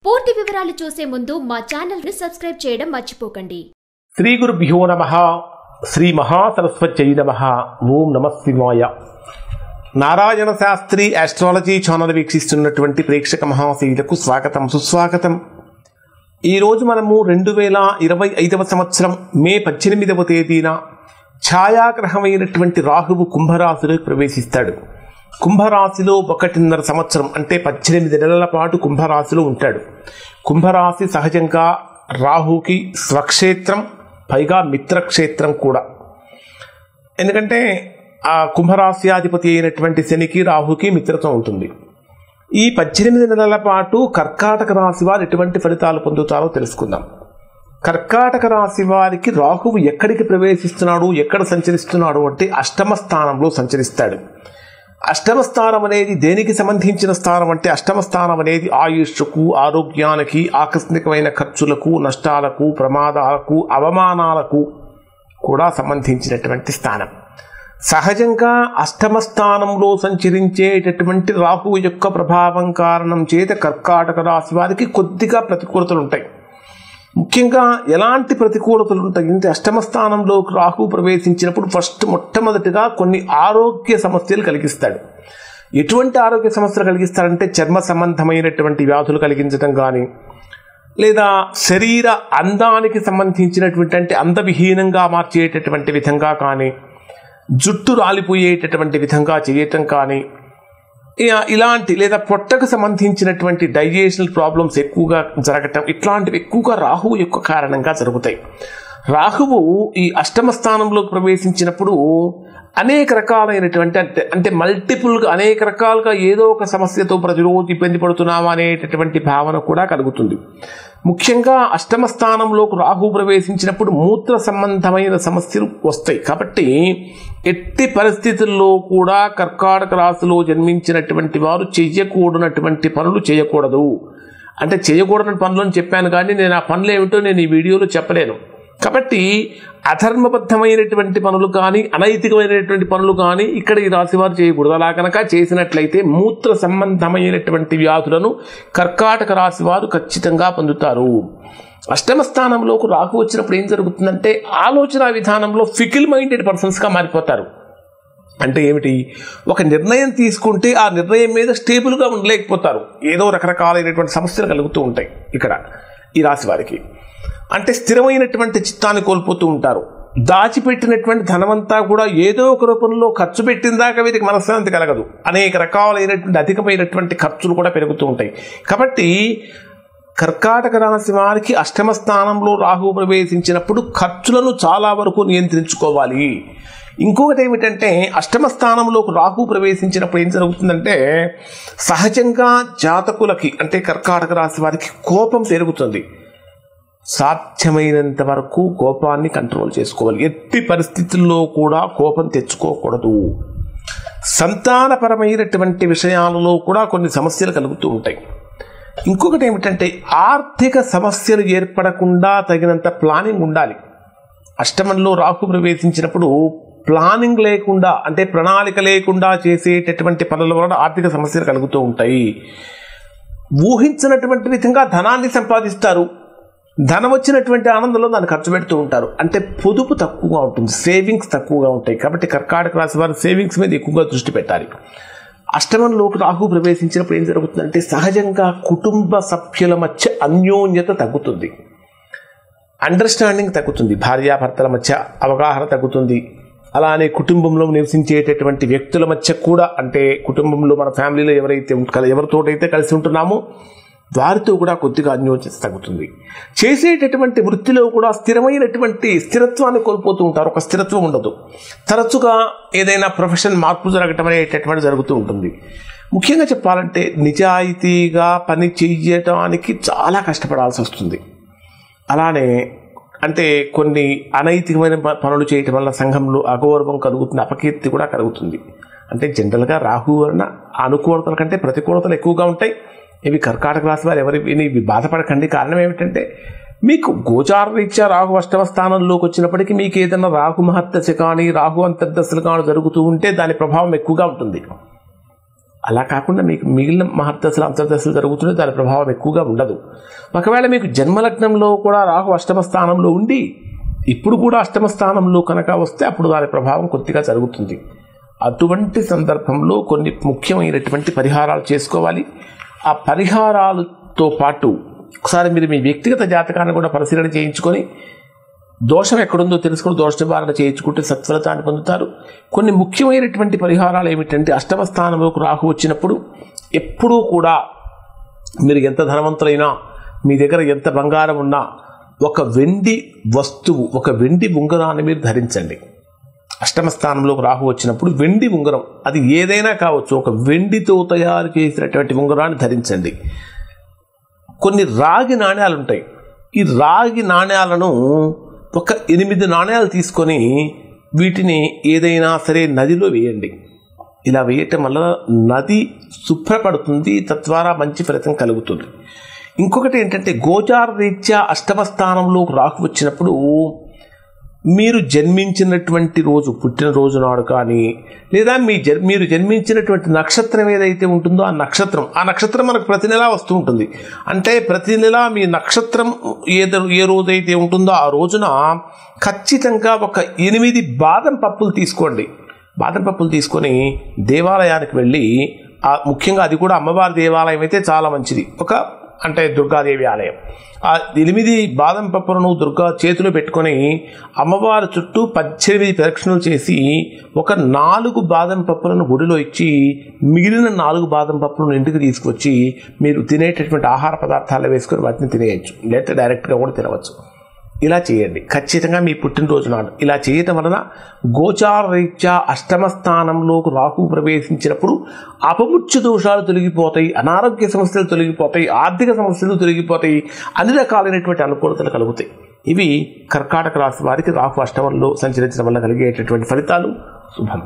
పూర్తి వివరాలు చూసే ముందు మా ఛానల్ ని సబ్స్క్రైబ్ చేయడం మర్చిపోకండి. శ్రీ గురుభ్యో నమః. శ్రీ మహాసరస్వత్యై నమః. ఓం నమః శివాయ. నారాయణ శాస్త్రి ఆస్ట్రాలజీ ఛానల్ వీక్షిస్తున్నటువంటి ప్రేక్షక మహాశీలకు స్వాగతం, సుస్వాగతం. ఈరోజు మనము 2025వ సంవత్సరం మే 18వ తేదీన ఛాయాగ్రహమైనటువంటి రాహువు కుంభరాశిలో ప్రవేశిస్తాడు. కుంభరాశిలో 1.5 సంవత్సరం అంటే 18 నెలల పాటు కుంభరాశిలో ఉంటాడు. కుంభరాశి సహజంగా రాహుకి స్వక్షేత్రం, పైగా మిత్రక్షేత్రం కూడా. ఎందుకంటే ఆ కుంభరాశ్యాధిపతి అయినటువంటి శనికి రాహుకి మిత్రత్వం ఉంటుంది. ఈ 18 నెలల పాటు కర్కాటక రాశి వారు ఎటువంటి ఫలితాలు పొందుతారో తెలుసుకుందాం. కర్కాటక రాశి వారికి రాహువు ఎక్కడికి ప్రవేశిస్తున్నాడు, ఎక్కడ సంచరిస్తున్నాడు అంటే అష్టమ స్థానంలో సంచరిస్తాడు. అష్టమ స్థానం అనేది దేనికి సంబంధించిన స్థానం అంటే అష్టమ స్థానం అనేది ఆయుష్కు, ఆరోగ్యానికి, ఆకస్మికమైన ఖర్చులకు, నష్టాలకు, ప్రమాదాలకు, అవమానాలకు కూడా సంబంధించినటువంటి స్థానం. సహజంగా అష్టమ స్థానంలో సంచరించేటటువంటి రాహువు యొక్క ప్రభావం కారణం చేత కర్కాటక రాశి వారికి కొద్దిగా ప్రతికూలతలు ఉంటాయి. ముఖ్యంగా ఎలాంటి ప్రతికూలతలు ఉంటాయి అంటే అష్టమ స్థానంలో రాహు ప్రవేశించినప్పుడు మొట్టమొదటిగా కొన్ని ఆరోగ్య సమస్యలు కలిగిస్తాడు. ఎటువంటి ఆరోగ్య సమస్యలు కలిగిస్తాడంటే చర్మ సంబంధమైనటువంటి వ్యాధులు కలిగించడం కానీ, లేదా శరీర అందానికి సంబంధించినటువంటి అంటే అందవిహీనంగా మార్చేటటువంటి విధంగా కానీ, జుట్టు రాలిపోయేటటువంటి విధంగా చేయటం కానీ, ఇలాంటి లేదా పొట్టకు సంబంధించినటువంటి డైజెషనల్ ప్రాబ్లమ్స్ ఎక్కువగా జరగటం, ఇట్లాంటివి ఎక్కువగా రాహువు యొక్క కారణంగా జరుగుతాయి. రాహువు ఈ అష్టమ స్థానంలో ప్రవేశించినప్పుడు అనేక రకాలైనటువంటి అంటే మల్టిపుల్గా అనేక రకాలుగా ఏదో ఒక సమస్యతో ప్రతిరోజు ఇబ్బంది పడుతున్నామా అనేటటువంటి భావన కూడా కలుగుతుంది. ముఖ్యంగా అష్టమ స్థానంలోకి రాహు ప్రవేశించినప్పుడు మూత్ర సంబంధమైన సమస్యలు వస్తాయి. కాబట్టి ఎట్టి పరిస్థితుల్లో కూడా కర్కాటక రాశిలో జన్మించినటువంటి వారు చేయకూడనటువంటి పనులు చేయకూడదు. అంటే చేయకూడని పనులు అని చెప్పాను కానీ నేను ఆ పనులు ఏమిటో నేను ఈ వీడియోలో చెప్పలేను. కాబట్టి అధర్మబద్ధమైనటువంటి పనులు కానీ, అనైతికమైనటువంటి పనులు కానీ ఇక్కడ ఈ రాశివారు చేయకూడదు. అలా కనుక చేసినట్లయితే మూత్ర సంబంధమైనటువంటి వ్యాధులను కర్కాటక రాశి వారు ఖచ్చితంగా పొందుతారు. అష్టమ స్థానంలోకి రాహు వచ్చినప్పుడు ఏం జరుగుతుందంటే ఆలోచన విధానంలో ఫికిల్ మైండెడ్ పర్సన్స్గా మారిపోతారు. అంటే ఏమిటి, ఒక నిర్ణయం తీసుకుంటే ఆ నిర్ణయం మీద స్టేబుల్గా ఉండలేకపోతారు. ఏదో రకరకాలైనటువంటి సమస్యలు కలుగుతూ ఉంటాయి ఇక్కడ ఈ రాశి వారికి. అంటే స్థిరమైనటువంటి చిత్తాన్ని కోల్పోతూ ఉంటారు. దాచిపెట్టినటువంటి ధనమంతా కూడా ఏదో ఒక రూపంలో ఖర్చు పెట్టిన దాకా వీరికి మనశ్శాంతి కలగదు. అనేక రకాలైనటువంటి అధికమైనటువంటి ఖర్చులు కూడా పెరుగుతూ ఉంటాయి. కాబట్టి కర్కాటక రాశి వారికి అష్టమ స్థానంలో రాహు ప్రవేశించినప్పుడు ఖర్చులను చాలా వరకు నియంత్రించుకోవాలి. ఇంకొకటి ఏమిటంటే అష్టమ స్థానంలోకి రాహు ప్రవేశించినప్పుడు ఏం జరుగుతుందంటే సహజంగా జాతకులకి అంటే కర్కాటక రాశి వారికి కోపం పెరుగుతుంది. సాధ్యమైనంత వరకు కోపాన్ని కంట్రోల్ చేసుకోవాలి. ఎట్టి పరిస్థితుల్లో కూడా కోపం తెచ్చుకోకూడదు. సంతానపరమైనటువంటి విషయాలలో కూడా కొన్ని సమస్యలు కలుగుతూ ఉంటాయి. ఇంకొకటి ఏమిటంటే ఆర్థిక సమస్యలు ఏర్పడకుండా తగినంత ప్లానింగ్ ఉండాలి. అష్టమంలో రాహు ప్రవేశించినప్పుడు ప్లానింగ్ లేకుండా అంటే ప్రణాళిక లేకుండా చేసేటటువంటి పనుల వలన ఆర్థిక సమస్యలు కలుగుతూ ఉంటాయి. ఊహించినటువంటి విధంగా ధనాన్ని సంపాదిస్తారు. ధనం వచ్చినటువంటి ఆనందంలో దాన్ని ఖర్చు పెడుతూ ఉంటారు. అంటే పొదుపు తక్కువగా ఉంటుంది, సేవింగ్స్ తక్కువగా ఉంటాయి. కాబట్టి కర్కాటక రాశి వారు సేవింగ్స్ మీద ఎక్కువగా దృష్టి పెట్టాలి. అష్టమంలోకి రాహు ప్రవేశించినప్పుడు ఏం జరుగుతుందంటే సహజంగా కుటుంబ సభ్యుల మధ్య అన్యోన్యత తగ్గుతుంది, అండర్స్టాండింగ్ తగ్గుతుంది, భార్యాభర్తల మధ్య అవగాహన తగ్గుతుంది. అలానే కుటుంబంలో నివసించేటటువంటి వ్యక్తుల మధ్య కూడా అంటే కుటుంబంలో మన ఫ్యామిలీలో ఎవరితోటైతే కలిసి ఉంటున్నామో వారితో కూడా కొద్దిగా అన్యోన్యత తగ్గుతుంది. చేసేటటువంటి వృత్తిలో కూడా స్థిరమైనటువంటి స్థిరత్వాన్ని కోల్పోతూ ఉంటారు. ఒక స్థిరత్వం ఉండదు. తరచుగా ఏదైనా ప్రొఫెషన్ మార్పు జరగటం అనేటటువంటి జరుగుతూ ఉంటుంది. ముఖ్యంగా చెప్పాలంటే నిజాయితీగా పని చేయటానికి చాలా కష్టపడాల్సి వస్తుంది. అలానే అంటే కొన్ని అనైతికమైన పనులు చేయటం వల్ల సంఘంలో అగౌరవం కలుగుతుంది, అపకీర్తి కూడా కలుగుతుంది. అంటే జనరల్గా రాహు వలన అనుకూలతల కంటే ప్రతికూలతలు ఎక్కువగా ఉంటాయి. ఇవి కర్కాటక రాశి వారు ఇవి బాధపడకండి. కారణం ఏమిటంటే మీకు గోచార రీత్యా రాహు అష్టమ స్థానంలోకి వచ్చినప్పటికీ మీకు ఏదైనా రాహు మహర్దశ కానీ రాహు అంతర్దశలు కానీ జరుగుతూ ఉంటే దాని ప్రభావం ఎక్కువగా ఉంటుంది. అలా కాకుండా మీకు మిగిలిన మహర్దశలు అంతర్దశలు జరుగుతుంటే దాని ప్రభావం ఎక్కువగా ఉండదు. ఒకవేళ మీకు జన్మలగ్నంలో కూడా రాహు అష్టమ స్థానంలో ఉండి ఇప్పుడు కూడా అష్టమ స్థానంలో కనుక వస్తే అప్పుడు దాని ప్రభావం కొద్దిగా జరుగుతుంది. అటువంటి సందర్భంలో కొన్ని ముఖ్యమైనటువంటి పరిహారాలు చేసుకోవాలి. ఆ పరిహారాలతో పాటు ఒకసారి మీరు మీ వ్యక్తిగత జాతకాన్ని కూడా పరిశీలన చేయించుకొని దోషం ఎక్కడుందో తెలుసుకుని దోష నివారణ చేయించుకుంటే సత్ఫలితాన్ని పొందుతారు. కొన్ని ముఖ్యమైనటువంటి పరిహారాలు ఏమిటంటే అష్టమ స్థానంలోకి రాహు వచ్చినప్పుడు ఎప్పుడూ కూడా మీరు ఎంత ధనవంతులైనా, మీ దగ్గర ఎంత బంగారం ఉన్నా, ఒక వెండి వస్తువు, ఒక వెండి ఉంగరాన్ని మీరు ధరించండి. అష్టమ స్థానంలోకి రాహు వచ్చినప్పుడు వెండి ఉంగరం, అది ఏదైనా కావచ్చు, ఒక వెండితో తయారు చేసినటువంటి ఉంగరాన్ని ధరించండి. కొన్ని రాగి నాణ్యాలు ఉంటాయి. ఈ రాగి నాణ్యాలను ఒక 8 నాణ్యాలు తీసుకొని వీటిని ఏదైనా సరే నదిలో వేయండి. ఇలా వేయటం వల్ల నది శుభ్రపడుతుంది, తద్వారా మంచి ఫలితం కలుగుతుంది. ఇంకొకటి ఏంటంటే గోచార రీత్యా అష్టమ స్థానంలో రాహు వచ్చినప్పుడు మీరు జన్మించినటువంటి రోజు, పుట్టినరోజు నాడు కానీ, లేదా మీరు జన్మించినటువంటి నక్షత్రం ఏదైతే ఉంటుందో ఆ నక్షత్రం మనకు ప్రతి నెలా వస్తూ ఉంటుంది. అంటే ప్రతి నెల మీ నక్షత్రం ఏ రోజైతే ఉంటుందో ఆ రోజున ఖచ్చితంగా ఒక 8 బాదం పప్పులు తీసుకోండి. బాదం పప్పులు తీసుకొని దేవాలయానికి వెళ్ళి, ముఖ్యంగా అది కూడా అమ్మవారి దేవాలయం అయితే చాలా మంచిది, అంటే దుర్గాదేవి ఆలయం, ఆ 8 బాదం పప్పులను దుర్గా చేతిలో పెట్టుకొని అమ్మవారి చుట్టూ 18 ప్రదక్షిణలు చేసి ఒక 4 బాదం పప్పులను గుడిలో ఇచ్చి మిగిలిన 4 బాదం పప్పులను ఇంటికి తీసుకొచ్చి మీరు తినేటటువంటి ఆహార పదార్థాలు వేసుకొని వాటిని తినేయచ్చు, లేదా డైరెక్ట్గా కూడా తినవచ్చు. ఇలా చేయండి ఖచ్చితంగా మీ పుట్టినరోజు నాడు. ఇలా చేయటం వలన గోచార రీత్యా అష్టమ స్థానంలోకి రాహు ప్రవేశించినప్పుడు అపముఖ్య దోషాలు తొలగిపోతాయి, అనారోగ్య సమస్యలు తొలగిపోతాయి, ఆర్థిక సమస్యలు తొలగిపోతాయి, అన్ని రకాలైనటువంటి అనుకూలతలు కలుగుతాయి. ఇవి కర్కాటక రాశి వారికి రాహు అష్టమంలో సంచరించడం వల్ల కలిగేటటువంటి ఫలితాలు. శుభం.